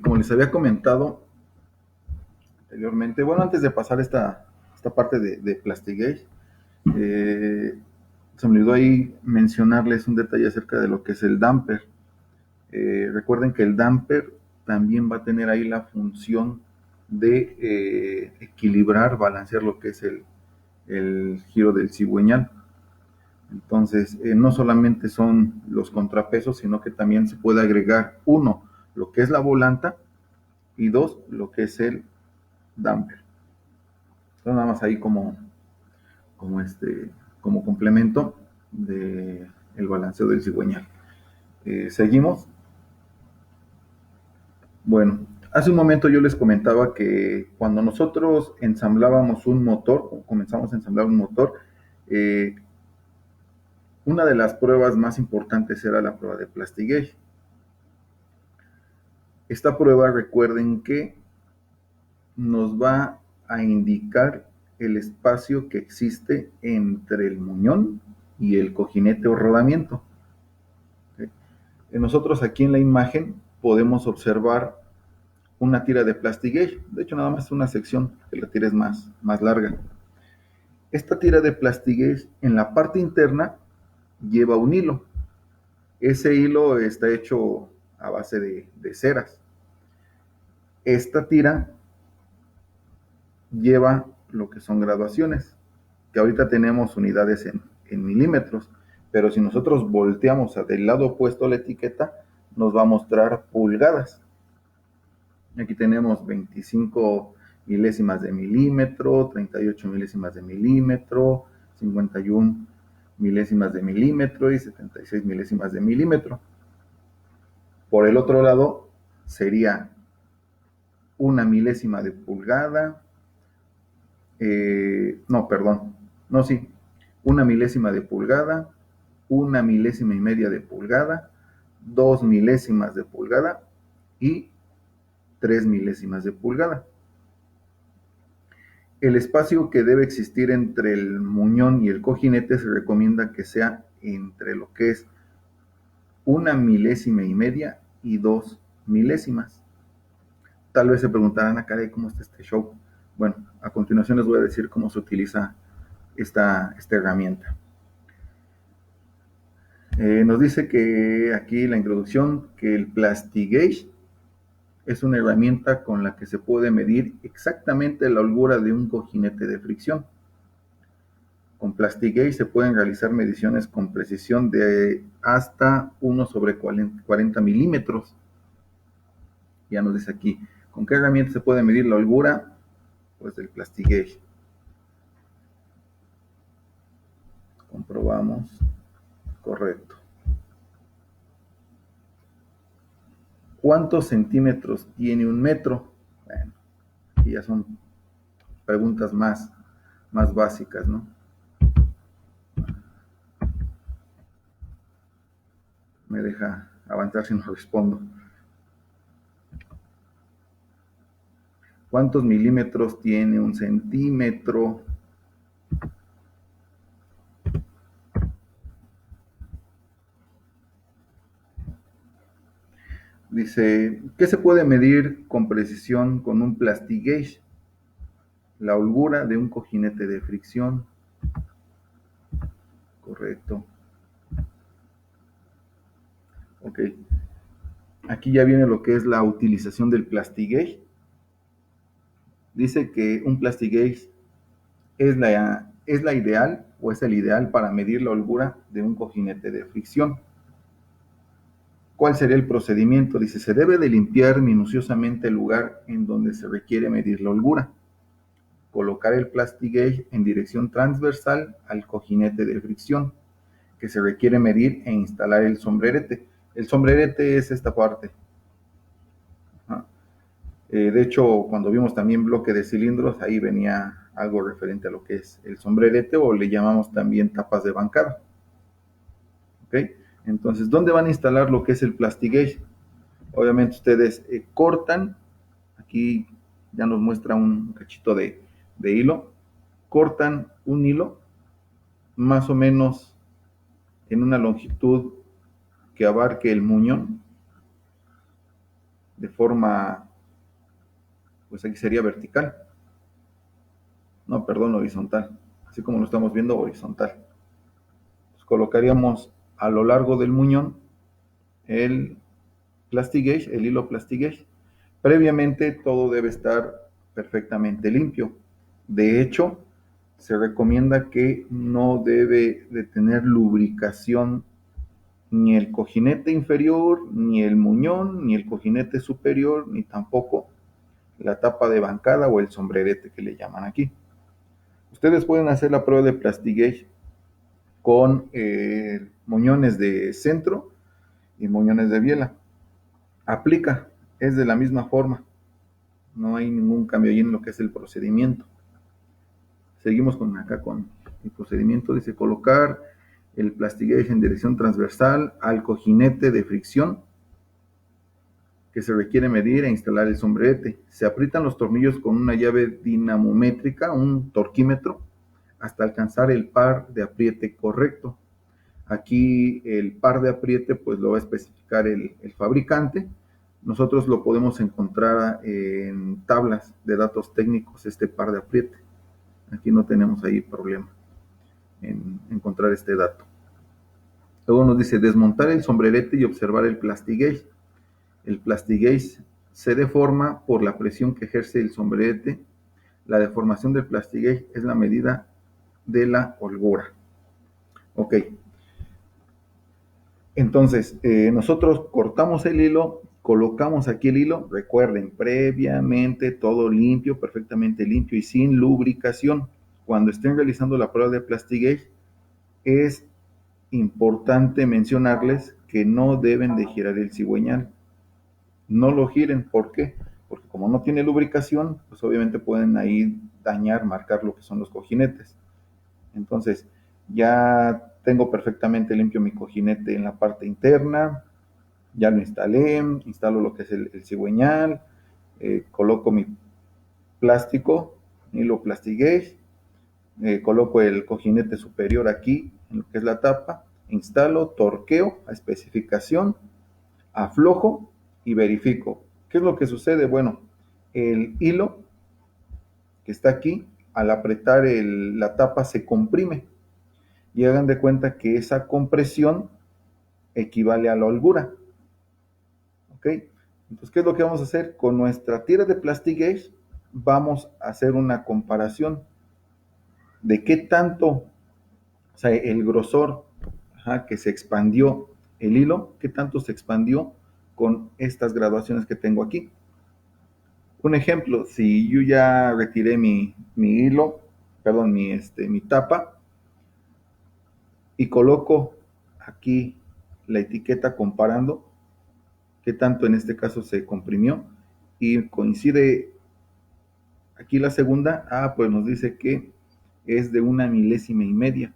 Como les había comentado anteriormente, bueno, antes de pasar esta parte de Plastigate, eh, se me olvidó ahí mencionarles un detalle acerca de lo que es el damper. Recuerden que el damper también va a tener ahí la función de equilibrar, balancear lo que es el giro del cigüeñal. Entonces, no solamente son los contrapesos, sino que también se puede agregar, uno, lo que es la volanta, y dos, lo que es el damper. Entonces, nada más ahí como complemento de el balanceo del cigüeñal. Seguimos. Bueno, hace un momento yo les comentaba que cuando nosotros ensamblábamos un motor, o comenzamos a ensamblar un motor, eh, una de las pruebas más importantes era la prueba de Plastigage. Esta prueba, recuerden que nos va a indicar el espacio que existe entre el muñón y el cojinete o rodamiento. ¿Okay? Nosotros aquí en la imagen podemos observar una tira de Plastigage. De hecho, nada más es una sección, que la tira es más larga. Esta tira de Plastigage en la parte interna lleva un hilo. Ese hilo está hecho a base de ceras. Esta tira lleva lo que son graduaciones, que ahorita tenemos unidades en milímetros, pero si nosotros volteamos del lado opuesto a la etiqueta, nos va a mostrar pulgadas. Aquí tenemos 25 milésimas de milímetro, 38 milésimas de milímetro, 51 milésimas de milímetro y 76 milésimas de milímetro. Por el otro lado, sería una milésima de pulgada, no, perdón, no, sí, una milésima de pulgada, una milésima y media de pulgada, 2 milésimas de pulgada y 3 milésimas de pulgada. El espacio que debe existir entre el muñón y el cojinete se recomienda que sea entre lo que es una milésima y media y 2 milésimas. Tal vez se preguntarán acá de cómo está este show. Bueno, a continuación les voy a decir cómo se utiliza esta herramienta. Nos dice que aquí la introducción que el Plastigage es una herramienta con la que se puede medir exactamente la holgura de un cojinete de fricción. Con Plastigage se pueden realizar mediciones con precisión de hasta 1/40 milímetros. Ya nos dice aquí, ¿con qué herramienta se puede medir la holgura? Pues del Plastigage. Comprobamos. Correcto. ¿Cuántos centímetros tiene un metro? Bueno, aquí ya son preguntas más básicas, ¿no? Me deja avanzar si no respondo. ¿Cuántos milímetros tiene un centímetro? Dice, ¿qué se puede medir con precisión con un Plastigage? La holgura de un cojinete de fricción. Correcto. Ok. Aquí ya viene lo que es la utilización del Plastigage. Dice que un Plastigage es la ideal o es el ideal para medir la holgura de un cojinete de fricción. ¿Cuál sería el procedimiento? Dice, se debe de limpiar minuciosamente el lugar en donde se requiere medir la holgura. Colocar el Plastigage en dirección transversal al cojinete de fricción que se requiere medir e instalar el sombrerete. El sombrerete es esta parte. De hecho, cuando vimos también bloque de cilindros, ahí venía algo referente a lo que es el sombrerete o le llamamos también tapas de bancada. ¿Okay? Entonces, ¿dónde van a instalar lo que es el Plastigage? Obviamente ustedes cortan, aquí ya nos muestra un cachito de hilo, cortan un hilo más o menos en una longitud que abarque el muñón de forma, pues aquí sería vertical, no, perdón, horizontal, así como lo estamos viendo, horizontal. Entonces, colocaríamos a lo largo del muñón el Plastigage, el hilo Plastigage. Previamente todo debe estar perfectamente limpio. De hecho, se recomienda que no debe de tener lubricación ni el cojinete inferior, ni el muñón, ni el cojinete superior, ni tampoco la tapa de bancada o el sombrerete que le llaman aquí. Ustedes pueden hacer la prueba de Plastigage con moñones de centro y moñones de biela. Aplica, es de la misma forma. No hay ningún cambio ahí en lo que es el procedimiento. Seguimos con el procedimiento. Dice colocar el Plastigage en dirección transversal al cojinete de fricción que se requiere medir e instalar el sombrerete. Se aprietan los tornillos con una llave dinamométrica, un torquímetro, hasta alcanzar el par de apriete correcto. Aquí el par de apriete pues lo va a especificar el fabricante. Nosotros lo podemos encontrar en tablas de datos técnicos, este par de apriete. Aquí no tenemos ahí problema en encontrar este dato. Luego nos dice desmontar el sombrerete y observar el Plastigage. El Plastigage se deforma por la presión que ejerce el sombrerete. La deformación del Plastigage es la medida de la holgura. Ok. Entonces, nosotros cortamos el hilo, colocamos aquí el hilo. Recuerden, previamente todo limpio, perfectamente limpio y sin lubricación. Cuando estén realizando la prueba de Plastigage, es importante mencionarles que no deben de girar el cigüeñal. No lo giren, ¿por qué? Porque como no tiene lubricación, pues obviamente pueden ahí dañar, marcar lo que son los cojinetes. Entonces, ya tengo perfectamente limpio mi cojinete en la parte interna, ya lo instalé, instalo lo que es el cigüeñal, coloco mi plástico, hilo Plastigage, coloco el cojinete superior aquí, en lo que es la tapa, instalo, torqueo a especificación, aflojo y verifico. ¿Qué es lo que sucede? Bueno, el hilo que está aquí, al apretar la tapa se comprime y hagan de cuenta que esa compresión equivale a la holgura. ¿Ok? Entonces, ¿qué es lo que vamos a hacer? Con nuestra tira de Plastigage vamos a hacer una comparación de qué tanto, o sea, el grosor que se expandió el hilo, qué tanto se expandió con estas graduaciones que tengo aquí. Un ejemplo, si yo ya retiré mi hilo, perdón, mi tapa, y coloco aquí la etiqueta comparando qué tanto en este caso se comprimió, y coincide aquí la segunda, pues nos dice que es de 1,5 milésima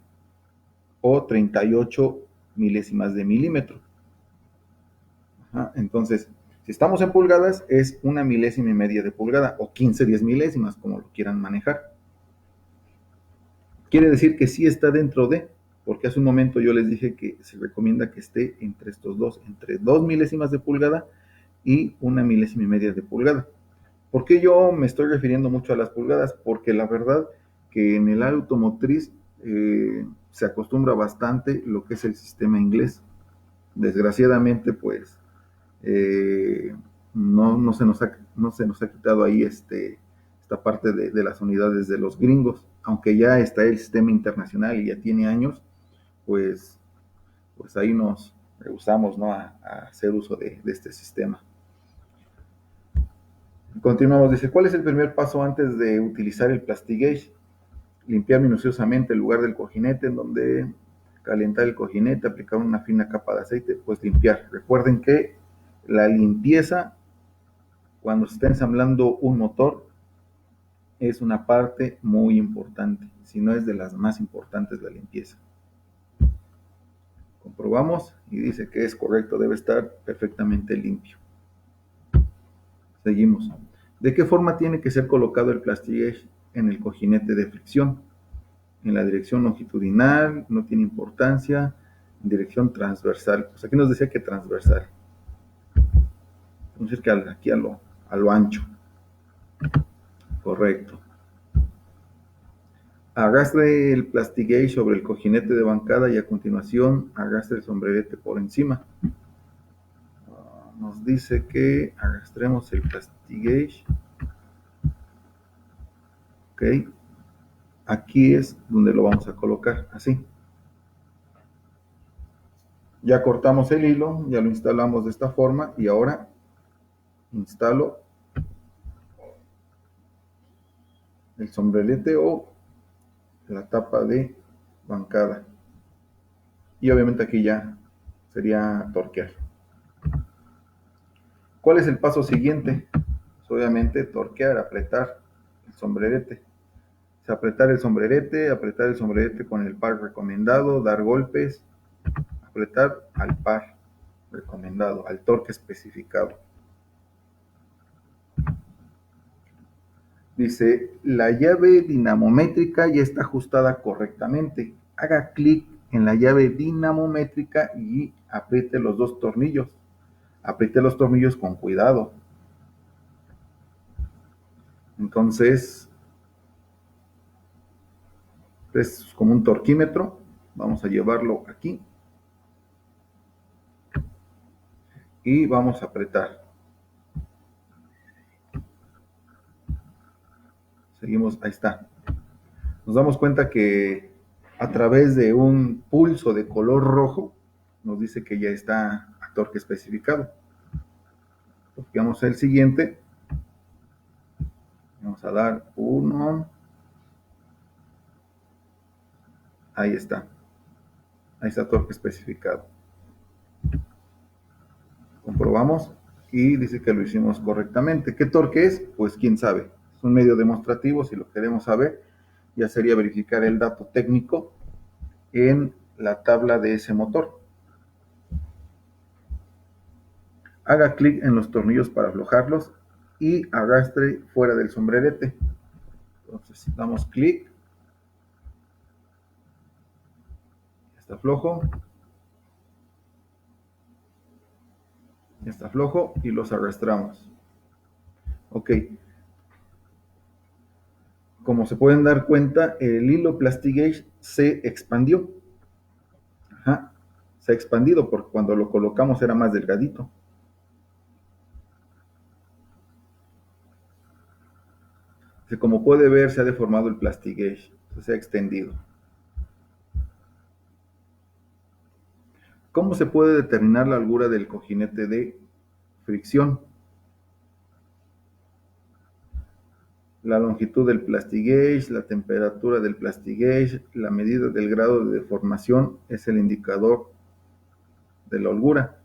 o 38 milésimas de milímetro. Entonces, si estamos en pulgadas, es 1,5 milésima de pulgada o 15 milésimas, como lo quieran manejar. Quiere decir que sí está dentro de, porque hace un momento yo les dije que se recomienda que esté entre estos dos, entre 2 milésimas de pulgada y 1,5 milésima de pulgada. ¿Por qué yo me estoy refiriendo mucho a las pulgadas? Porque la verdad que en el área automotriz se acostumbra bastante lo que es el sistema inglés. Desgraciadamente, pues, no se nos ha quitado ahí esta parte de las unidades de los gringos, aunque ya está el sistema internacional y ya tiene años, pues ahí nos rehusamos, ¿no?, a hacer uso de este sistema. Continuamos, dice, ¿cuál es el primer paso antes de utilizar el Plastigage? Limpiar minuciosamente el lugar del cojinete, en donde calentar el cojinete, aplicar una fina capa de aceite, pues limpiar. Recuerden que la limpieza, cuando se está ensamblando un motor, es una parte muy importante, si no es de las más importantes la limpieza. Comprobamos y dice que es correcto, debe estar perfectamente limpio. Seguimos. ¿De qué forma tiene que ser colocado el Plastigage en el cojinete de fricción? En la dirección longitudinal, no tiene importancia, en dirección transversal. Pues aquí nos decía que transversal. Vamos a decir que aquí a lo ancho. Correcto. Arrastre el plastigate sobre el cojinete de bancada y a continuación arrastre el sombrerete por encima. Nos dice que arrastremos el plastigate. Ok. Aquí es donde lo vamos a colocar, así. Ya cortamos el hilo, ya lo instalamos de esta forma y ahora instalo el sombrerete o la tapa de bancada. Y obviamente aquí ya sería torquear. ¿Cuál es el paso siguiente? Pues obviamente torquear, apretar el sombrerete. Apretar el sombrerete con el par recomendado, dar golpes, apretar al par recomendado, al torque especificado. Dice, la llave dinamométrica ya está ajustada correctamente. Haga clic en la llave dinamométrica y apriete los dos tornillos. Apriete los tornillos con cuidado. Entonces, es como un torquímetro. Vamos a llevarlo aquí. Y vamos a apretar. Seguimos, ahí está. Nos damos cuenta que a través de un pulso de color rojo, nos dice que ya está a torque especificado. Copiamos el siguiente. Vamos a dar 1. Ahí está. Ahí está torque especificado. Comprobamos y dice que lo hicimos correctamente. ¿Qué torque es? Pues quién sabe. Es un medio demostrativo. Si lo queremos saber, ya sería verificar el dato técnico en la tabla de ese motor. Haga clic en los tornillos para aflojarlos y arrastre fuera del sombrerete. Entonces damos clic. Está flojo. Está flojo y los arrastramos. Ok. Como se pueden dar cuenta, el hilo Plastigage se expandió. Ajá. Se ha expandido porque cuando lo colocamos era más delgadito. Como puede ver, se ha deformado el Plastigage. Se ha extendido. ¿Cómo se puede determinar la holgura del cojinete de fricción? La longitud del Plastigage, la temperatura del Plastigage, la medida del grado de deformación es el indicador de la holgura.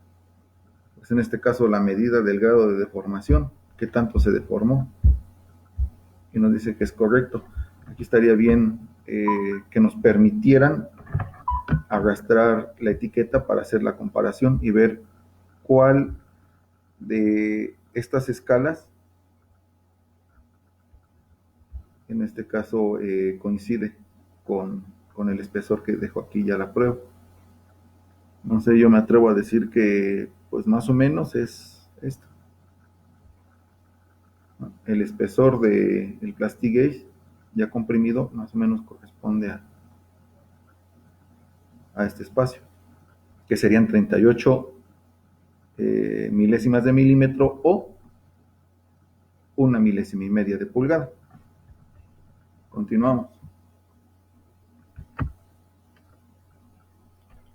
Pues en este caso la medida del grado de deformación, qué tanto se deformó. Y nos dice que es correcto. Aquí estaría bien que nos permitieran arrastrar la etiqueta para hacer la comparación y ver cuál de estas escalas en este caso coincide con el espesor que dejo aquí ya la prueba. No sé, yo me atrevo a decir que pues más o menos es esto. El espesor del Plastigage ya comprimido más o menos corresponde a este espacio, que serían 38 milésimas de milímetro o 1,5 de pulgada. Continuamos.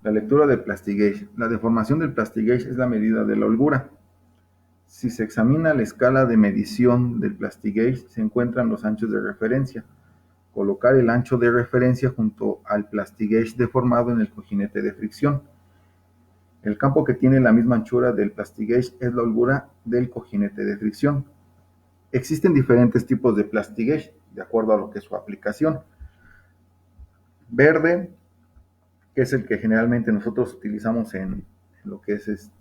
La lectura del Plastigage. La deformación del Plastigage es la medida de la holgura. Si se examina la escala de medición del Plastigage, se encuentran los anchos de referencia. Colocar el ancho de referencia junto al Plastigage deformado en el cojinete de fricción. El campo que tiene la misma anchura del Plastigage es la holgura del cojinete de fricción. Existen diferentes tipos de Plastigage, de acuerdo a lo que es su aplicación. Verde, que es el que generalmente nosotros utilizamos en lo que es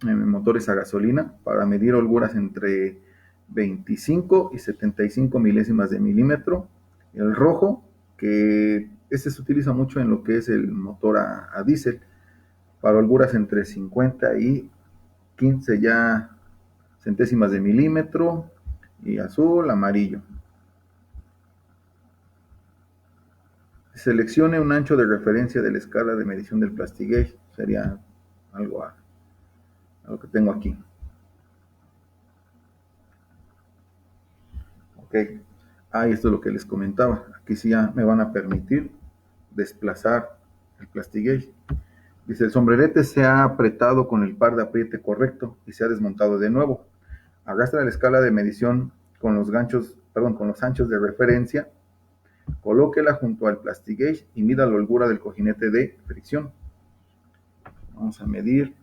en motores a gasolina, para medir holguras entre 25 y 75 milésimas de milímetro. El rojo, que este se utiliza mucho en lo que es el motor a diésel, para holguras entre 50 y 15 ya centésimas de milímetro, y azul, amarillo. Seleccione un ancho de referencia de la escala de medición del Plastigauge. Sería algo, algo que tengo aquí. Ok. Esto es lo que les comentaba. Aquí sí ya me van a permitir desplazar el Plastigauge. Dice, el sombrerete se ha apretado con el par de apriete correcto y se ha desmontado de nuevo. Arrastra la escala de medición con los ganchos, perdón, con los anchos de referencia. Colóquela junto al Plastigauge y mida la holgura del cojinete de fricción. Vamos a medir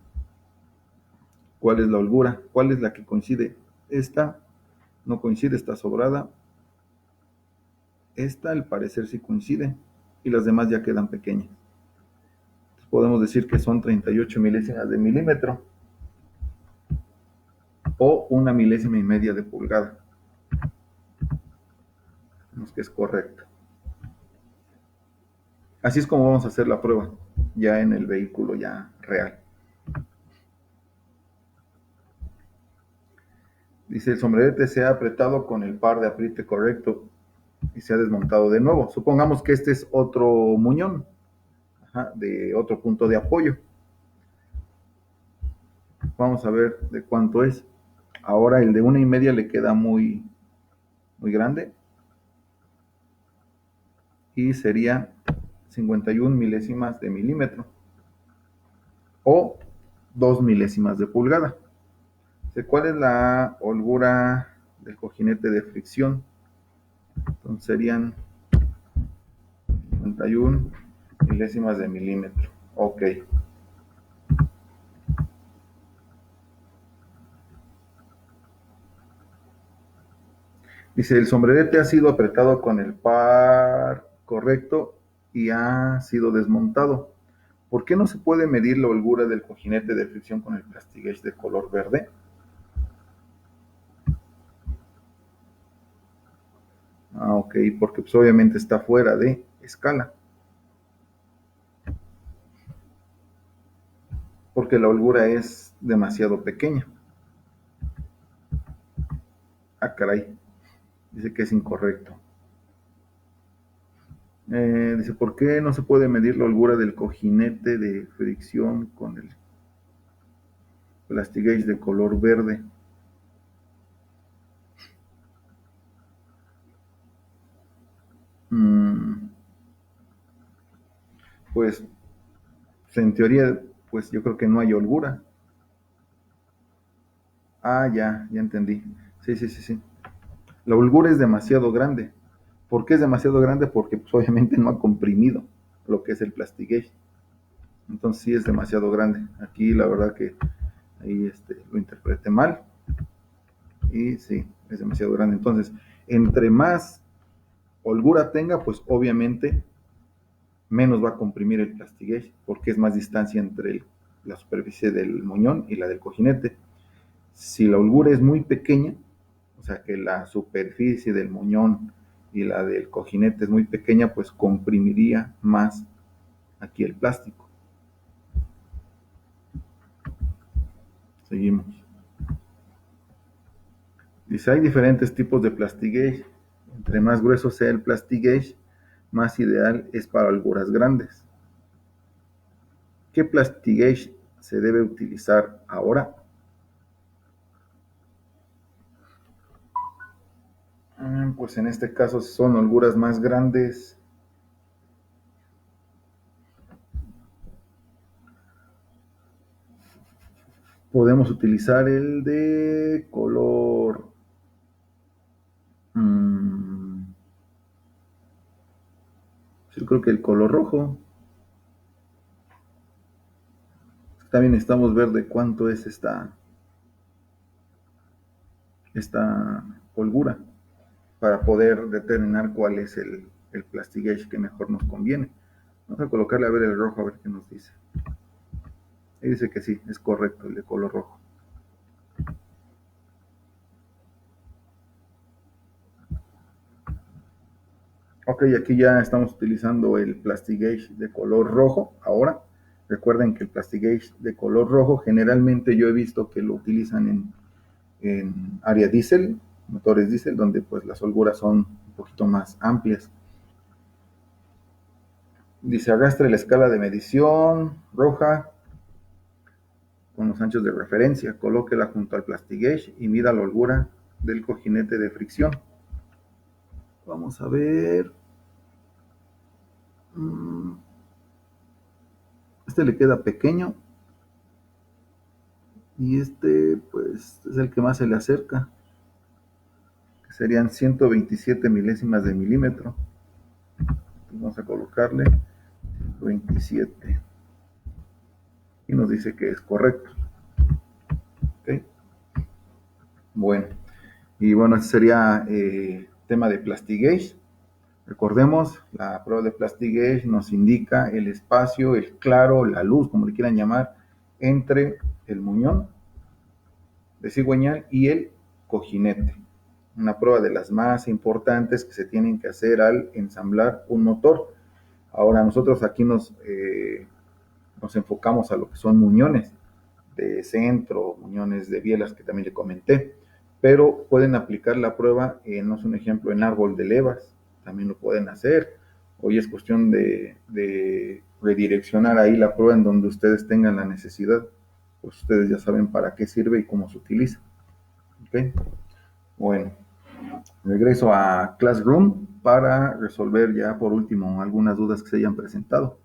cuál es la holgura, cuál es la que coincide. Esta no coincide, está sobrada. Esta al parecer sí coincide y las demás ya quedan pequeñas. Entonces podemos decir que son 38 milésimas de milímetro o 1,5 milésima de pulgada. Vemos que es correcto. Así es como vamos a hacer la prueba ya en el vehículo ya real. Dice, el sombrerete se ha apretado con el par de apriete correcto y se ha desmontado de nuevo. Supongamos que este es otro muñón, de otro punto de apoyo. Vamos a ver de cuánto es. Ahora el de 1,5 le queda muy grande y sería 51 milésimas de milímetro o 2 milésimas de pulgada. ¿Cuál es la holgura del cojinete de fricción? Entonces serían 51 milésimas de milímetro. Ok. Dice, el sombrerete ha sido apretado con el par correcto y ha sido desmontado. ¿Por qué no se puede medir la holgura del cojinete de fricción con el Plastigauge de color verde? Ok, porque pues obviamente está fuera de escala. Porque la holgura es demasiado pequeña. Caray. Dice que es incorrecto. Dice, ¿por qué no se puede medir la holgura del cojinete de fricción con el Plastigauge de color verde? Pues en teoría, pues yo creo que no hay holgura. Ya entendí. Sí, sí, sí, sí. La holgura es demasiado grande. ¿Por qué es demasiado grande? Porque pues, obviamente no ha comprimido lo que es el Plastigauge. Entonces sí es demasiado grande. Aquí la verdad que ahí lo interpreté mal. Y sí, es demasiado grande. Entonces, entre más holgura tenga, pues obviamente menos va a comprimir el Plastigauge, porque es más distancia entre la superficie del moñón y la del cojinete. Si la holgura es muy pequeña, o sea que la superficie del moñón y la del cojinete es muy pequeña, pues comprimiría más aquí el plástico. Seguimos. Dice, hay diferentes tipos de Plastigauge. Entre más grueso sea el Plastigauge, más ideal es para holguras grandes. ¿Qué Plastigauge se debe utilizar ahora? Pues en este caso son holguras más grandes. Podemos utilizar el de color yo creo que el color rojo. También necesitamos ver de cuánto es esta holgura para poder determinar cuál es el Plastigauge que mejor nos conviene. Vamos a colocarle a ver el rojo, a ver qué nos dice. Y dice que sí, es correcto, el de color rojo. Ok, aquí ya estamos utilizando el Plastigauge de color rojo ahora. Recuerden que el Plastigauge de color rojo generalmente yo he visto que lo utilizan en área diésel, motores diésel, donde pues las holguras son un poquito más amplias. Dice, arrastre la escala de medición roja con los anchos de referencia, colóquela junto al Plastigauge y mida la holgura del cojinete de fricción. Vamos a ver. Este le queda pequeño y este pues es el que más se le acerca, que serían 127 milésimas de milímetro. Entonces vamos a colocarle 27 y nos dice que es correcto. ¿Okay? Bueno, y bueno, este sería tema de Plastigauge. Recordemos, la prueba de Plastigauge nos indica el espacio, el claro, la luz, como le quieran llamar, entre el muñón de cigüeñal y el cojinete. Una prueba de las más importantes que se tienen que hacer al ensamblar un motor. Ahora nosotros aquí nos enfocamos a lo que son muñones de centro, muñones de bielas que también le comenté, pero pueden aplicar la prueba, no es un ejemplo, en árbol de levas, también lo pueden hacer. Hoy es cuestión de redireccionar ahí la prueba en donde ustedes tengan la necesidad, pues ustedes ya saben para qué sirve y cómo se utiliza. ¿Okay? Bueno, regreso a Classroom para resolver ya por último algunas dudas que se hayan presentado.